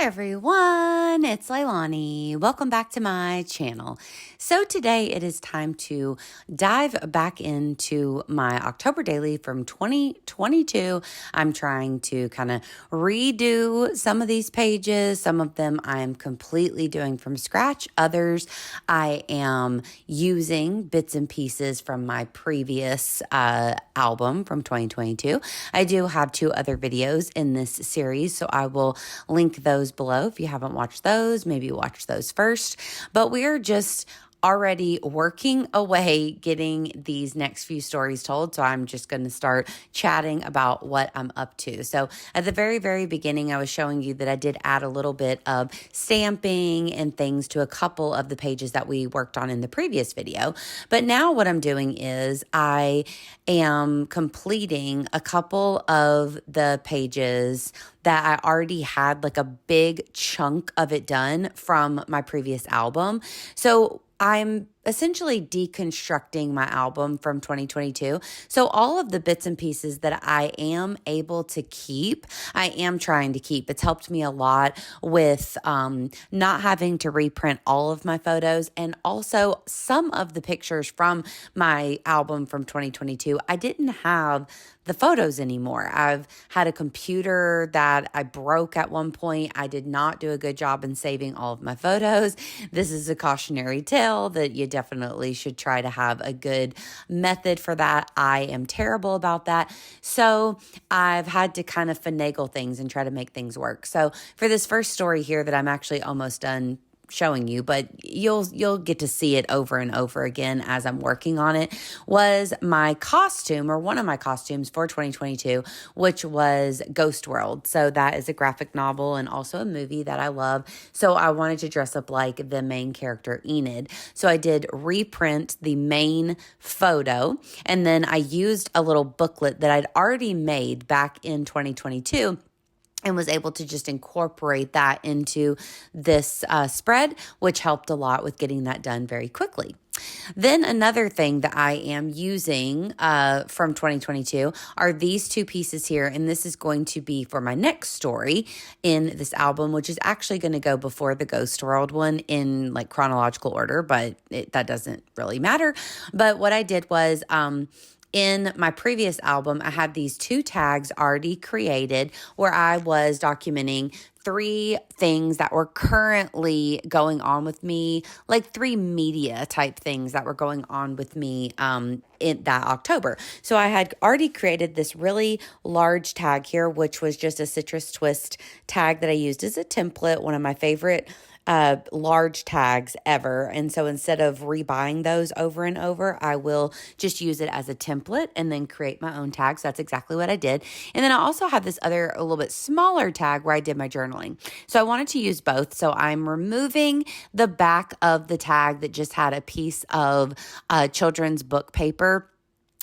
Hi everyone, it's Leilani. Welcome back to my channel. So today it is time to dive back into my October daily from 2022. I'm trying to kind of redo some of these pages. Some of them I'm completely doing from scratch. Others I am using bits and pieces from my previous album from 2022. I do have 2 other videos in this series, so I will link those below. If you haven't watched those, maybe watch those first. But we're just already working away getting these next few stories told. So I'm just going to start chatting about what I'm up to. So at the very, very beginning, I was showing you that I did add a little bit of stamping and things to a couple of the pages that we worked on in the previous video. But now what I'm doing is I am completing a couple of the pages that I already had like a big chunk of it done from my previous album. So I'm essentially deconstructing my album from 2022. So all of the bits and pieces that I am able to keep, I am trying to keep. It's helped me a lot with not having to reprint all of my photos. And also some of the pictures from my album from 2022, I didn't have the photos anymore. I've had a computer that I broke at one point. I did not do a good job in saving all of my photos. This is a cautionary tale that you definitely should try to have a good method for that. I am terrible about that. So I've had to kind of finagle things and try to make things work. So for this first story here that I'm actually almost done showing you, but you'll get to see it over and over again as I'm working on it, was my costume, or one of my costumes for 2022, which was Ghost World. So that is a graphic novel and also a movie that I love. So I wanted to dress up like the main character Enid. So I did reprint the main photo, and then I used a little booklet that I'd already made back in 2022 and was able to just incorporate that into this spread, which helped a lot with getting that done very quickly. Then another thing that I am using from 2022 are these 2 pieces here, and this is going to be for my next story in this album, which is actually going to go before the Ghost World one in like chronological order, but that doesn't really matter. But what I did was in my previous album, I had these 2 tags already created where I was documenting 3 things that were currently going on with me, like 3 media type things that were going on with me in that October. So I had already created this really large tag here, which was just a citrus twist tag that I used as a template, one of my favorite large tags ever. And so instead of rebuying those over and over, I will just use it as a template and then create my own tags. So that's exactly what I did. And then I also have this other a little bit smaller tag where I did my journaling. So I wanted to use both. So I'm removing the back of the tag that just had a piece of children's book paper.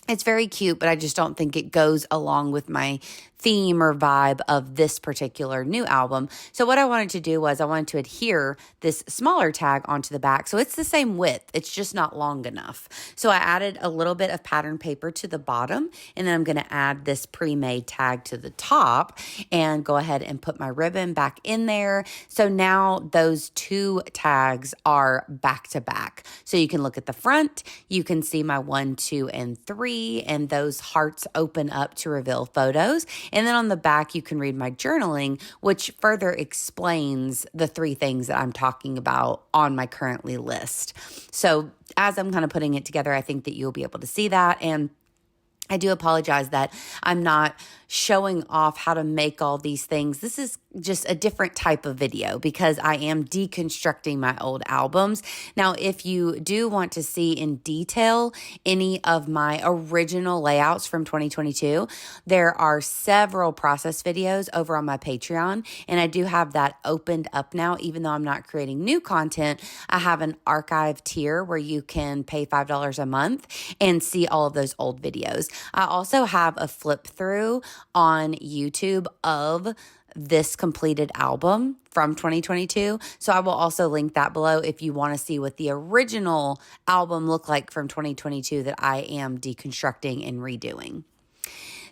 It's very cute, but I just don't think it goes along with my theme or vibe of this particular new album. So what I wanted to do was I wanted to adhere this smaller tag onto the back. So it's the same width. It's just not long enough. So I added a little bit of pattern paper to the bottom, and then I'm going to add this pre-made tag to the top and go ahead and put my ribbon back in there. So now those 2 tags are back to back. So you can look at the front, you can see my 1, 2, and 3, and those hearts open up to reveal photos. And then on the back, you can read my journaling, which further explains the 3 things that I'm talking about on my currently list. So as I'm kind of putting it together, I think that you'll be able to see that. And I do apologize that I'm not showing off how to make all these things. This is just a different type of video because I am deconstructing my old albums. Now, if you do want to see in detail any of my original layouts from 2022, there are several process videos over on my Patreon, and I do have that opened up now. Even though I'm not creating new content, I have an archive tier where you can pay $5 a month and see all of those old videos. I also have a flip through on YouTube of this completed album from 2022. So I will also link that below if you want to see what the original album looked like from 2022 that I am deconstructing and redoing.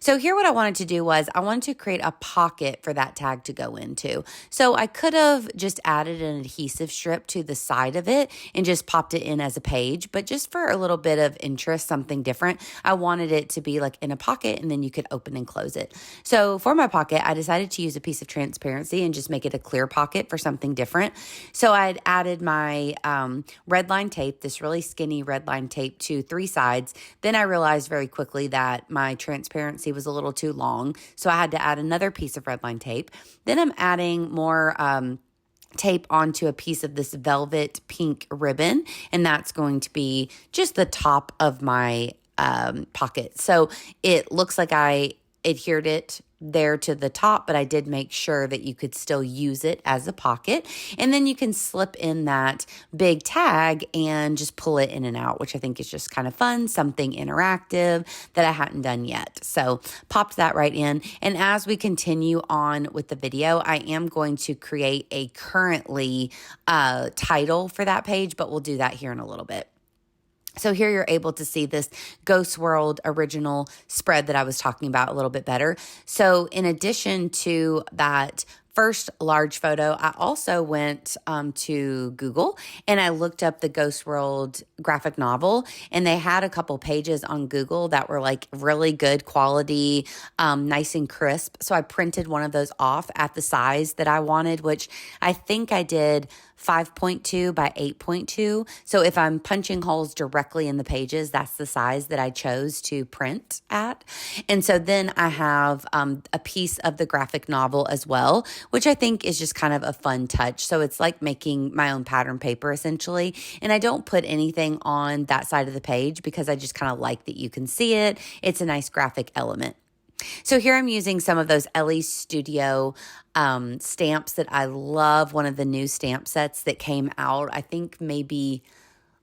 So here what I wanted to do was I wanted to create a pocket for that tag to go into. So I could have just added an adhesive strip to the side of it and just popped it in as a page, but just for a little bit of interest, something different, I wanted it to be like in a pocket and then you could open and close it. So for my pocket, I decided to use a piece of transparency and just make it a clear pocket for something different. So I'd added my red line tape, this really skinny red line tape to 3 sides. Then I realized very quickly that my transparency was a little too long, so I had to add another piece of red line tape. Then I'm adding more tape onto a piece of this velvet pink ribbon, and that's going to be just the top of my pocket. So it looks like I adhered it there to the top, but I did make sure that you could still use it as a pocket. And then you can slip in that big tag and just pull it in and out, which I think is just kind of fun, something interactive that I hadn't done yet. So popped that right in. And as we continue on with the video, I am going to create a currently title for that page, but we'll do that here in a little bit. So here you're able to see this Ghost World original spread that I was talking about a little bit better. So in addition to that first large photo, I also went to Google and I looked up the Ghost World graphic novel, and they had a couple pages on Google that were like really good quality, nice and crisp. So I printed one of those off at the size that I wanted, which I think I did 5.2 by 8.2. So if I'm punching holes directly in the pages, that's the size that I chose to print at. And so then I have a piece of the graphic novel as well, which I think is just kind of a fun touch. So it's like making my own pattern paper essentially. And I don't put anything on that side of the page because I just kind of like that you can see it. It's a nice graphic element. So here I'm using some of those Ellie Studio stamps that I love. One of the new stamp sets that came out, I think maybe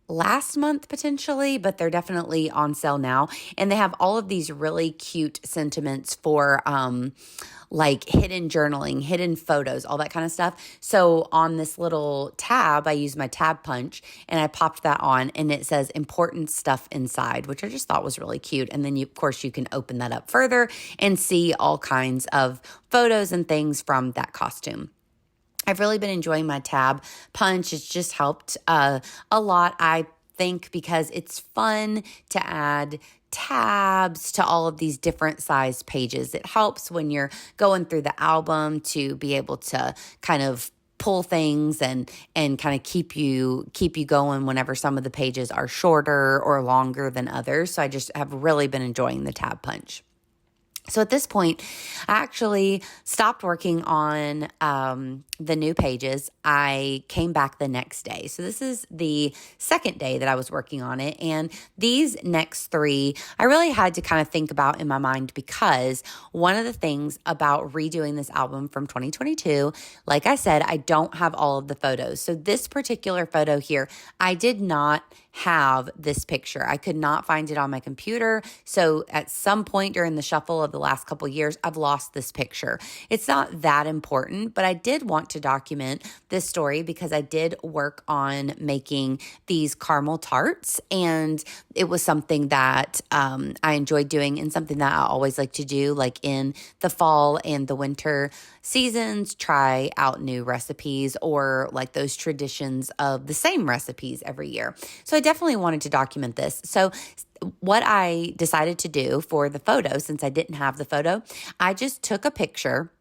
last month potentially, but they're definitely on sale now. And they have all of these really cute sentiments for like hidden journaling, hidden photos, all that kind of stuff. So on this little tab, I used my tab punch and I popped that on, and it says important stuff inside, which I just thought was really cute. And then of course you can open that up further and see all kinds of photos and things from that costume. I've really been enjoying my tab punch. It's just helped a lot, I think, because it's fun to add tabs to all of these different size pages. It helps when you're going through the album to be able to kind of pull things and kind of keep you going whenever some of the pages are shorter or longer than others. So I just have really been enjoying the tab punch. So at this point, I actually stopped working on the new pages. I came back the next day. So this is the second day that I was working on it. And these next 3, I really had to kind of think about in my mind, because one of the things about redoing this album from 2022, like I said, I don't have all of the photos. So this particular photo here, I did not have this picture. I could not find it on my computer. So at some point during the shuffle of the last couple of years, I've lost this picture. It's not that important, but I did want to document this story because I did work on making these caramel tarts, and it was something that I enjoyed doing and something that I always like to do, like in the fall and the winter seasons, try out new recipes or like those traditions of the same recipes every year. So I definitely wanted to document this. So what I decided to do for the photo, since I didn't have the photo, I just took a picture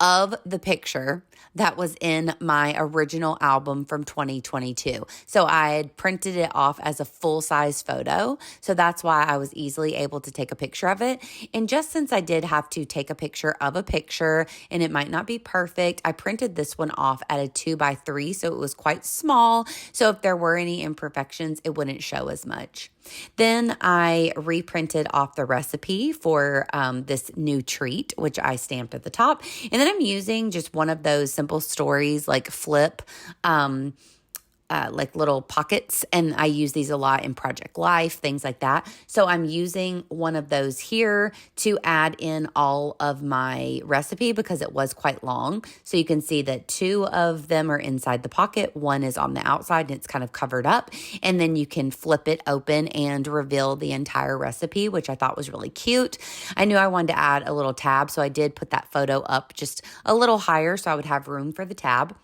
of the picture that was in my original album from 2022. So I had printed it off as a full-size photo. So that's why I was easily able to take a picture of it. And just since I did have to take a picture of a picture and it might not be perfect, I printed this one off at a 2x3. So it was quite small. So if there were any imperfections, it wouldn't show as much. Then I reprinted off the recipe for this new treat, which I stamped at the top. And then I'm using just one of those simple stories like flip like little pockets, and I use these a lot in Project Life, things like that. So I'm using one of those here to add in all of my recipe because it was quite long. So you can see that 2 of them are inside the pocket, 1 is on the outside and it's kind of covered up. And then you can flip it open and reveal the entire recipe, which I thought was really cute. I knew I wanted to add a little tab, so I did put that photo up just a little higher so I would have room for the tab.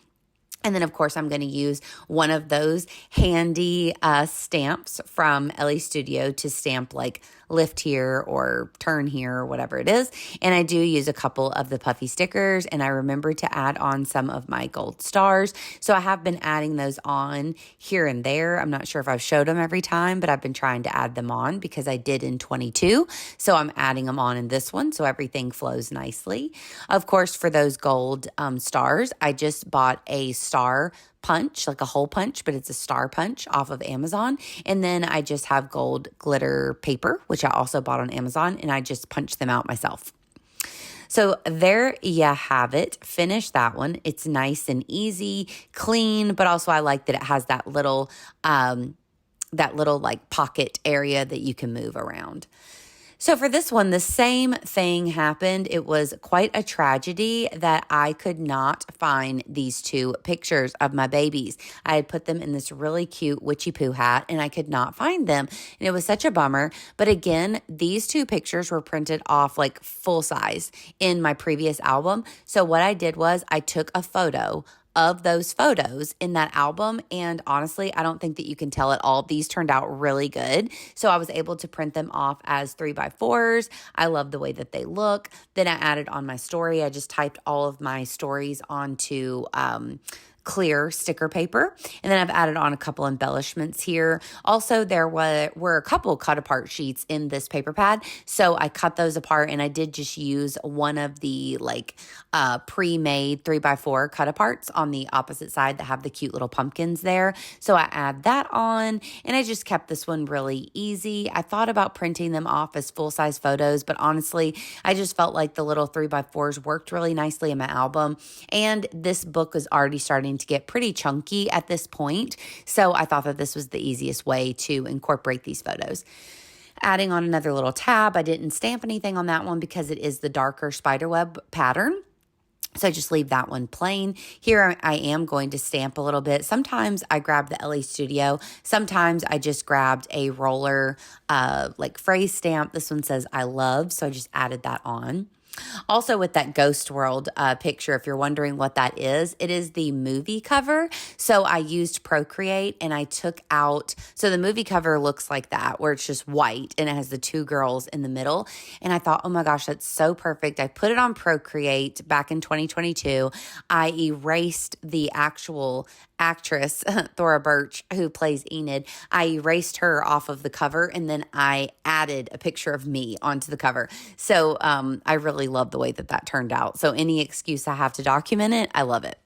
And then, of course, I'm going to use one of those handy stamps from Ellie Studio to stamp like lift here or turn here or whatever it is. And I do use a couple of the puffy stickers, and I remember to add on some of my gold stars. So I have been adding those on here and there. I'm not sure if I've showed them every time, but I've been trying to add them on because I did in 22. So I'm adding them on in this one so everything flows nicely. Of course, for those gold stars, I just bought a star punch, like a hole punch, but it's a star punch off of Amazon. And then I just have gold glitter paper, which I also bought on Amazon, and I just punch them out myself. So there you have it. Finish that one. It's nice and easy, clean, but also I like that it has that little like pocket area that you can move around. So for this one, the same thing happened. It was quite a tragedy that I could not find these 2 pictures of my babies. I had put them in this really cute witchy poo hat and I could not find them. And it was such a bummer. But again, these 2 pictures were printed off like full size in my previous album. So what I did was I took a photo of those photos in that album. And honestly, I don't think that you can tell at all. These turned out really good. So I was able to print them off as 3x4s. I love the way that they look. Then I added on my story. I just typed all of my stories onto clear sticker paper. And then I've added on a couple embellishments here. Also, there were a couple cut apart sheets in this paper pad. So I cut those apart and I did just use one of the like pre-made 3x4 cut aparts on the opposite side that have the cute little pumpkins there. So I add that on and I just kept this one really easy. I thought about printing them off as full-size photos, but honestly, I just felt like the little 3x4s worked really nicely in my album. And this book is already starting to get pretty chunky at this point. So I thought that this was the easiest way to incorporate these photos. Adding on another little tab. I didn't stamp anything on that one because it is the darker spiderweb pattern. So I just leave that one plain. Here I am going to stamp a little bit. Sometimes I grab the Ellie Studio. Sometimes I just grabbed a roller like phrase stamp. This one says I love, so I just added that on. Also with that Ghost World picture, if you're wondering what that is, it is the movie cover. So I used Procreate and I took out, so the movie cover looks like that where it's just white and it has the 2 girls in the middle. And I thought, oh my gosh, that's so perfect. I put it on Procreate back in 2022. I erased the actual actress, Thora Birch, who plays Enid. I erased her off of the cover and then I added a picture of me onto the cover. So I really love the way that that turned out. So any excuse I have to document it, I love it.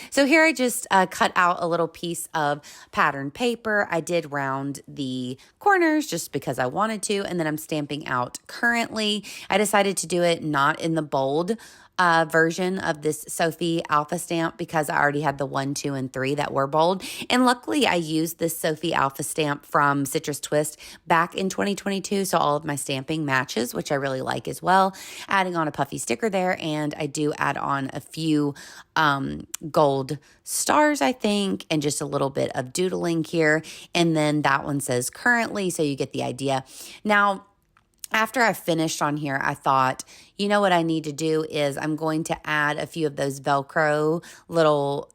So here I just cut out a little piece of pattern paper. I did round the corners just because I wanted to, and then I'm stamping out currently. I decided to do it not in the bold version of this Sophie Alpha stamp because I already had the 1, 2, and 3 that were bold. And luckily I used this Sophie Alpha stamp from Citrus Twist back in 2022. So all of my stamping matches, which I really like as well. Adding on a puffy sticker there. And I do add on a few gold stars, I think, and just a little bit of doodling here. And then that one says currently. So you get the idea. Now, after I finished on here, I thought, you know what I need to do is I'm going to add a few of those Velcro little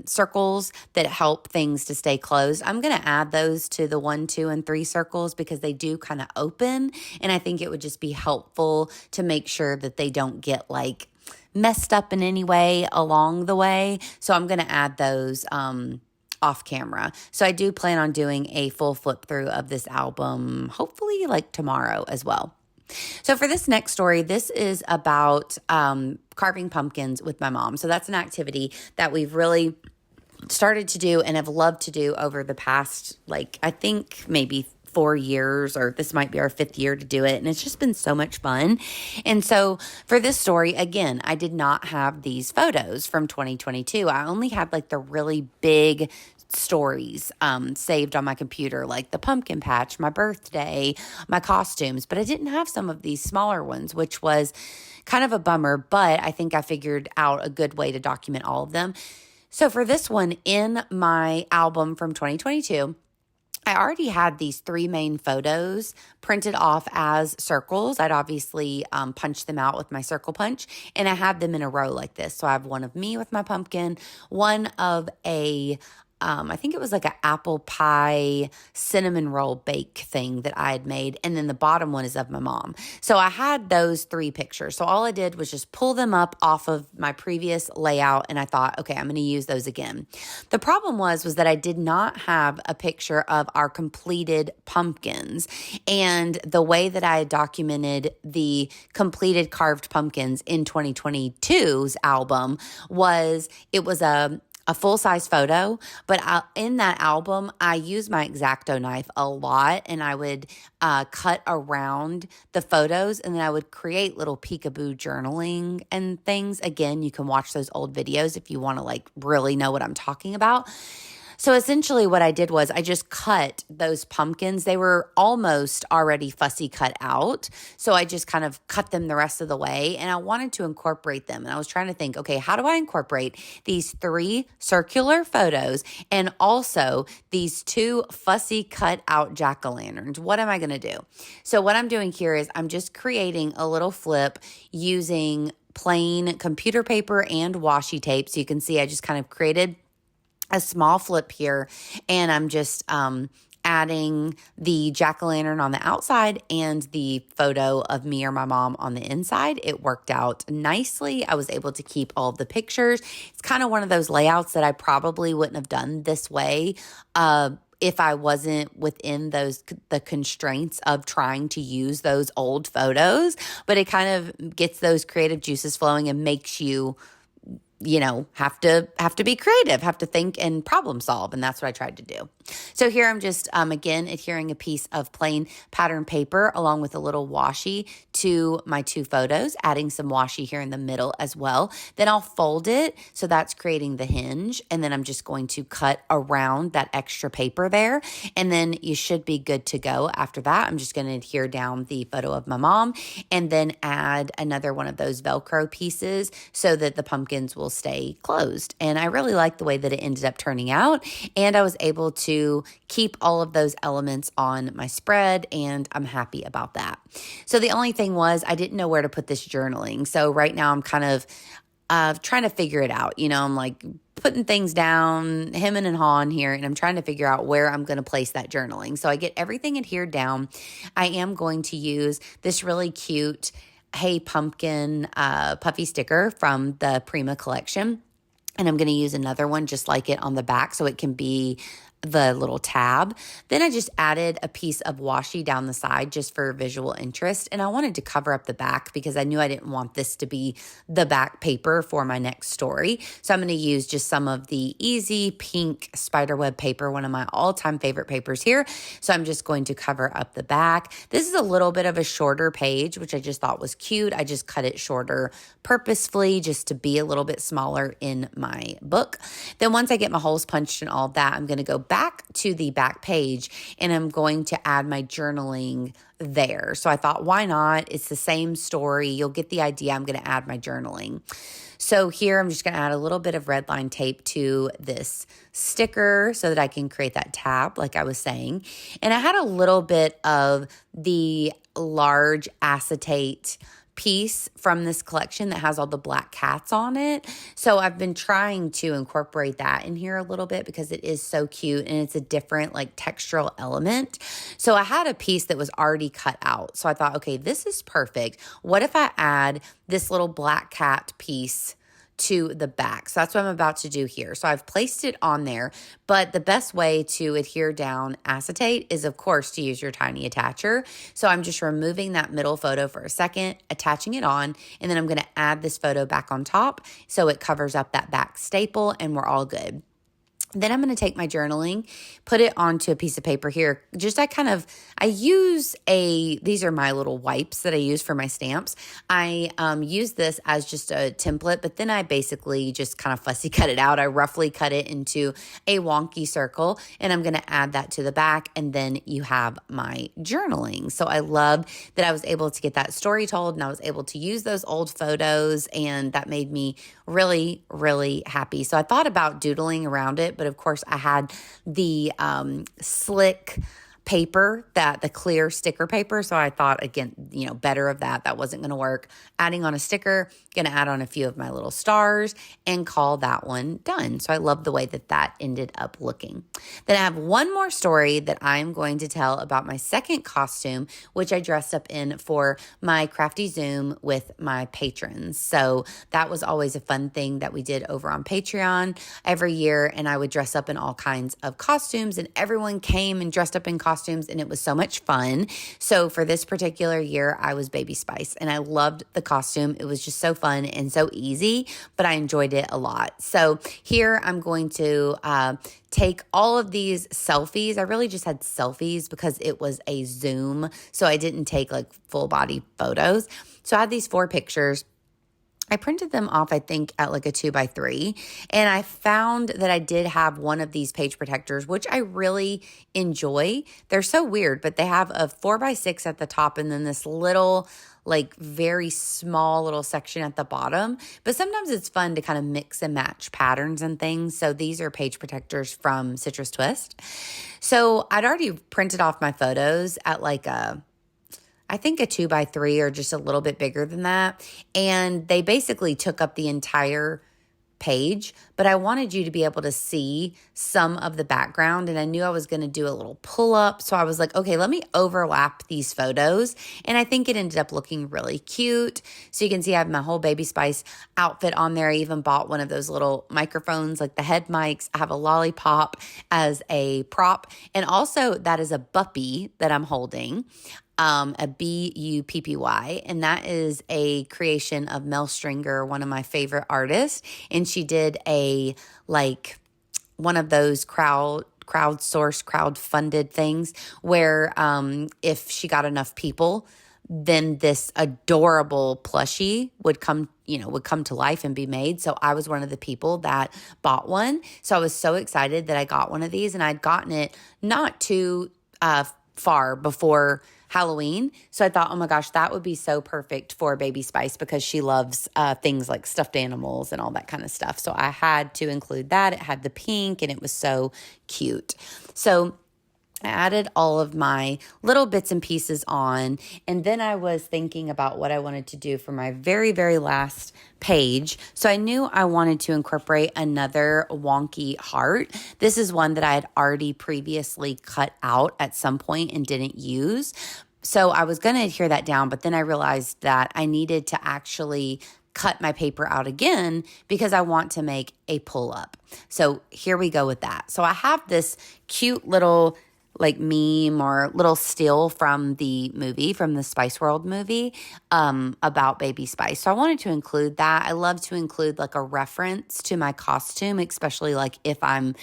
circles that help things to stay closed. I'm going to add those to the 1, 2, and 3 circles because they do kind of open. And I think it would just be helpful to make sure that they don't get like messed up in any way along the way. So I'm going to add those off camera. So I do plan on doing a full flip through of this album, hopefully like tomorrow as well. So for this next story, this is about carving pumpkins with my mom. So that's an activity that we've really started to do and have loved to do over the past, like, I think maybe 4 years, or this might be our 5th year to do it. And it's just been so much fun. And so for this story, again, I did not have these photos from 2022. I only had like the really big stories saved on my computer, like the pumpkin patch, my birthday, my costumes, but I didn't have some of these smaller ones, which was kind of a bummer, but I think I figured out a good way to document all of them. So for this one in my album from 2022, I already had these 3 main photos printed off as circles. I'd obviously punched them out with my circle punch, and I had them in a row like this. So I have one of me with my pumpkin, one of I think it was like an apple pie cinnamon roll bake thing that I had made. And then the bottom one is of my mom. So I had those 3 pictures. So all I did was just pull them up off of my previous layout. And I thought, okay, I'm going to use those again. The problem was that I did not have a picture of our completed pumpkins. And the way that I had documented the completed carved pumpkins in 2022's album was it was a full-size photo, but in that album, I used my X-Acto knife a lot, and I would cut around the photos, and then I would create little peekaboo journaling and things. Again, you can watch those old videos if you want to like really know what I'm talking about. So essentially what I did was I just cut those pumpkins. They were almost already fussy cut out. So I just kind of cut them the rest of the way, and I wanted to incorporate them. And I was trying to think, okay, how do I incorporate these 3 circular photos and also these 2 fussy cut out jack-o'-lanterns? What am I going to do? So what I'm doing here is I'm just creating a little flip using plain computer paper and washi tape. So you can see I just kind of created a small flip here, and I'm just adding the jack-o'-lantern on the outside and the photo of me or my mom on the inside. It worked out nicely. I was able to keep all of the pictures. It's kind of one of those layouts that I probably wouldn't have done this way if I wasn't within the constraints of trying to use those old photos, but it kind of gets those creative juices flowing and makes you have to be creative, have to think and problem solve. And that's what I tried to do. So here I'm just, again, adhering a piece of plain pattern paper along with a little washi to my 2 photos, adding some washi here in the middle as well. Then I'll fold it. So that's creating the hinge. And then I'm just going to cut around that extra paper there. And then you should be good to go. After that, I'm just going to adhere down the photo of my mom and then add another one of those Velcro pieces so that the pumpkins will stay closed. And I really like the way that it ended up turning out. And I was able to keep all of those elements on my spread, and I'm happy about that. So the only thing was I didn't know where to put this journaling. So right now I'm kind of trying to figure it out. I'm like putting things down, hemming and hawing here, and I'm trying to figure out where I'm going to place that journaling. So I get everything adhered down. I am going to use this really cute Hey Pumpkin puffy sticker from the Prima collection. And I'm going to use another one just like it on the back so it can be the little tab. Then I just added a piece of washi down the side just for visual interest. And I wanted to cover up the back because I knew I didn't want this to be the back paper for my next story. So I'm going to use just some of the easy pink spiderweb paper, one of my all-time favorite papers here. So I'm just going to cover up the back. This is a little bit of a shorter page, which I just thought was cute. I just cut it shorter purposefully just to be a little bit smaller in my book. Then once I get my holes punched and all of that, I'm going to go back to the back page and I'm going to add my journaling there. So I thought, why not? It's the same story. You'll get the idea. I'm going to add my journaling. So here I'm just going to add a little bit of red line tape to this sticker so that I can create that tab like I was saying. And I had a little bit of the large acetate piece from this collection that has all the black cats on it. So I've been trying to incorporate that in here a little bit because it is so cute and it's a different like textural element. So I had a piece that was already cut out. So I thought, okay, this is perfect. What if I add this little black cat piece to the back? So that's what I'm about to do here. So I've placed it on there, but the best way to adhere down acetate is of course to use your tiny attacher. So I'm just removing that middle photo for a second, attaching it on, and then I'm going to add this photo back on top so it covers up that back staple and we're all good. Then I'm going to take my journaling, put it onto a piece of paper here. I use these are my little wipes that I use for my stamps. I use this as just a template, but then I basically just kind of fussy cut it out. I roughly cut it into a wonky circle, and I'm going to add that to the back, and then you have my journaling. So I love that I was able to get that story told, and I was able to use those old photos, and that made me really, really happy. So I thought about doodling around it, but of course I had the slick paper, the clear sticker paper. So I thought, again, better of that. That wasn't going to work. Adding on a sticker, going to add on a few of my little stars and call that one done. So I love the way that ended up looking. Then I have one more story that I'm going to tell about my second costume, which I dressed up in for my Crafty Zoom with my patrons. So that was always a fun thing that we did over on Patreon every year. And I would dress up in all kinds of costumes, and everyone came and dressed up in costumes, and it was so much fun. So for this particular year, I was Baby Spice, and I loved the costume. It was just so fun and so easy, but I enjoyed it a lot. So here I'm going to take all of these selfies. I really just had selfies because it was a Zoom, so I didn't take like full body photos. So I had these 4 pictures. I printed them off, I think, at like a 2x3, and I found that I did have one of these page protectors, which I really enjoy. They're so weird, but they have a 4x6 at the top and then this little, like very small little section at the bottom. But sometimes it's fun to kind of mix and match patterns and things. So these are page protectors from Citrus Twist. So I'd already printed off my photos at like I think a 2x3 or just a little bit bigger than that. And they basically took up the entire page, but I wanted you to be able to see some of the background, and I knew I was going to do a little pull up. So I was like, okay, let me overlap these photos. And I think it ended up looking really cute. So you can see I have my whole Baby Spice outfit on there. I even bought one of those little microphones, like the head mics. I have a lollipop as a prop. And also that is a buppy that I'm holding. A Buppy, and that is a creation of Mel Stringer, one of my favorite artists. And she did one of those crowd-funded things where if she got enough people, then this adorable plushie would come to life and be made. So I was one of the people that bought one. So I was so excited that I got one of these, and I'd gotten it not too far before Halloween. So I thought, oh my gosh, that would be so perfect for Baby Spice because she loves things like stuffed animals and all that kind of stuff. So I had to include that. It had the pink and it was so cute. So I added all of my little bits and pieces on, and then I was thinking about what I wanted to do for my very, very last page. So I knew I wanted to incorporate another wonky heart. This is one that I had already previously cut out at some point and didn't use. So I was going to adhere that down, but then I realized that I needed to actually cut my paper out again because I want to make a pull up. So here we go with that. So I have this cute little like meme or little still from the Spice World movie about Baby Spice. So I wanted to include that. I love to include like a reference to my costume, especially like if I'm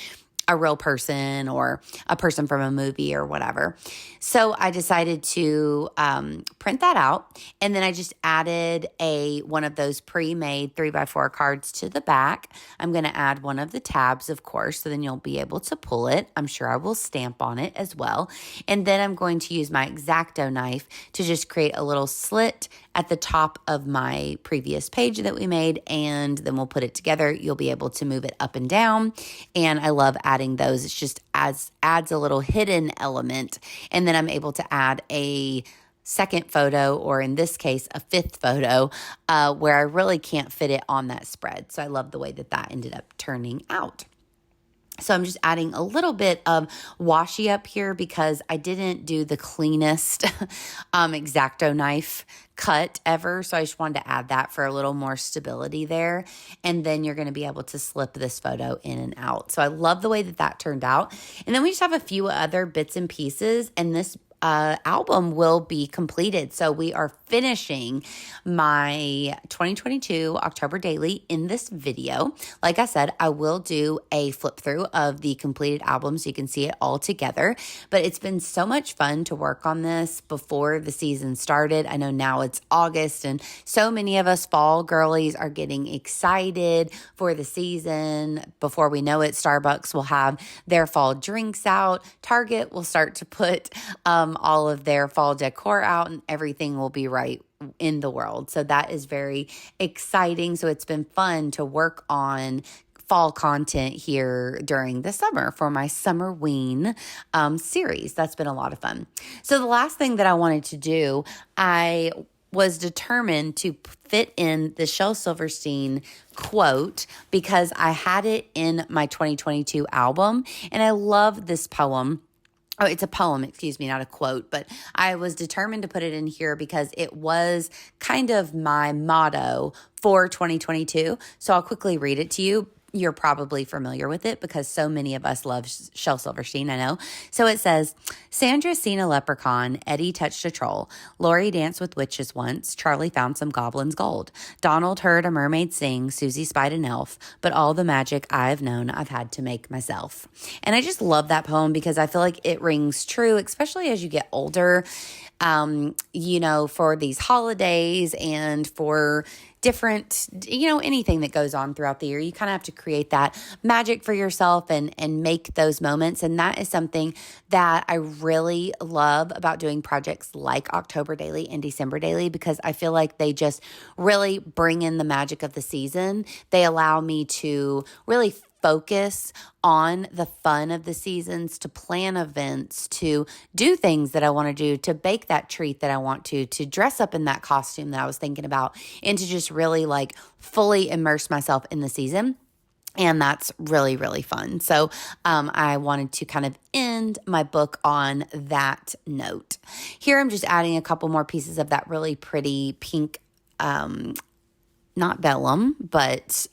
a real person or a person from a movie or whatever. So I decided to print that out, and then I just added one of those pre-made 3x4 cards to the back. I'm going to add one of the tabs, of course, so then you'll be able to pull it. I'm sure I will stamp on it as well. And then I'm going to use my X-Acto knife to just create a little slit at the top of my previous page that we made, and then we'll put it together. You'll be able to move it up and down, and I love adding those. It's just adds a little hidden element, and then I'm able to add a second photo, or in this case, a fifth photo, where I really can't fit it on that spread. So I love the way that ended up turning out. So I'm just adding a little bit of washi up here because I didn't do the cleanest X-Acto knife cut ever. So I just wanted to add that for a little more stability there. And then you're going to be able to slip this photo in and out. So I love the way that turned out. And then we just have a few other bits and pieces. And this album will be completed. So we are finishing my 2022 October Daily in this video. Like I said, I will do a flip through of the completed album so you can see it all together. But it's been so much fun to work on this before the season started. I know now it's August, and so many of us fall girlies are getting excited for the season. Before we know it, Starbucks will have their fall drinks out. Target will start to put all of their fall decor out, and everything will be right in the world. So that is very exciting. So it's been fun to work on fall content here during the summer for my Summerween series. That's been a lot of fun. So the last thing that I wanted to do, I was determined to fit in the Shel Silverstein quote because I had it in my 2022 album, and I love this poem. Oh, it's a poem, excuse me, not a quote, but I was determined to put it in here because it was kind of my motto for 2022. So I'll quickly read it to you. You're probably familiar with it because so many of us love Shel Silverstein, I know. So it says, Sandra seen a leprechaun, Eddie touched a troll, Lori danced with witches once, Charlie found some goblin's gold, Donald heard a mermaid sing, Susie spied an elf, but all the magic I've known I've had to make myself. And I just love that poem because I feel like it rings true, especially as you get older, for these holidays and for different, anything that goes on throughout the year. You kind of have to create that magic for yourself and make those moments. And that is something that I really love about doing projects like October Daily and December Daily, because I feel like they just really bring in the magic of the season. They allow me to really focus on the fun of the seasons, to plan events, to do things that I want to do, to bake that treat that I want to dress up in that costume that I was thinking about, and to just really fully immerse myself in the season. And that's really, really fun. So I wanted to kind of end my book on that note. Here I'm just adding a couple more pieces of that really pretty pink, not vellum, but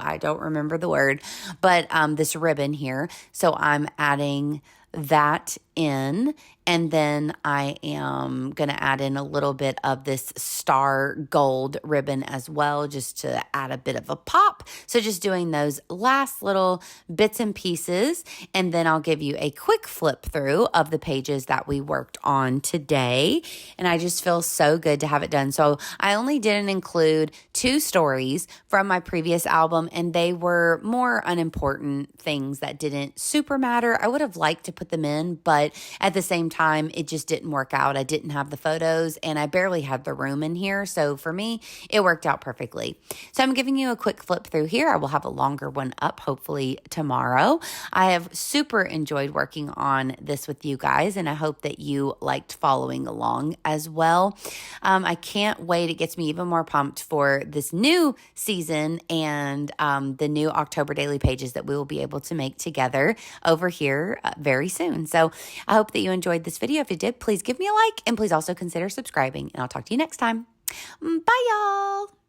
I don't remember the word, but this ribbon here. So I'm adding that in, and then I am going to add in a little bit of this star gold ribbon as well, just to add a bit of a pop. So just doing those last little bits and pieces, and then I'll give you a quick flip through of the pages that we worked on today. And I just feel so good to have it done. So I only didn't include 2 stories from my previous album, and they were more unimportant things that didn't super matter. I would have liked to put them in, but at the same time, it just didn't work out. I didn't have the photos, and I barely had the room in here. So for me, it worked out perfectly. So I'm giving you a quick flip through here. I will have a longer one up hopefully tomorrow. I have super enjoyed working on this with you guys, and I hope that you liked following along as well. I can't wait. It gets me even more pumped for this new season and the new October Daily pages that we will be able to make together over here very soon. So I hope that you enjoyed this video. If you did, please give me a like, and please also consider subscribing, and I'll talk to you next time. Bye, y'all.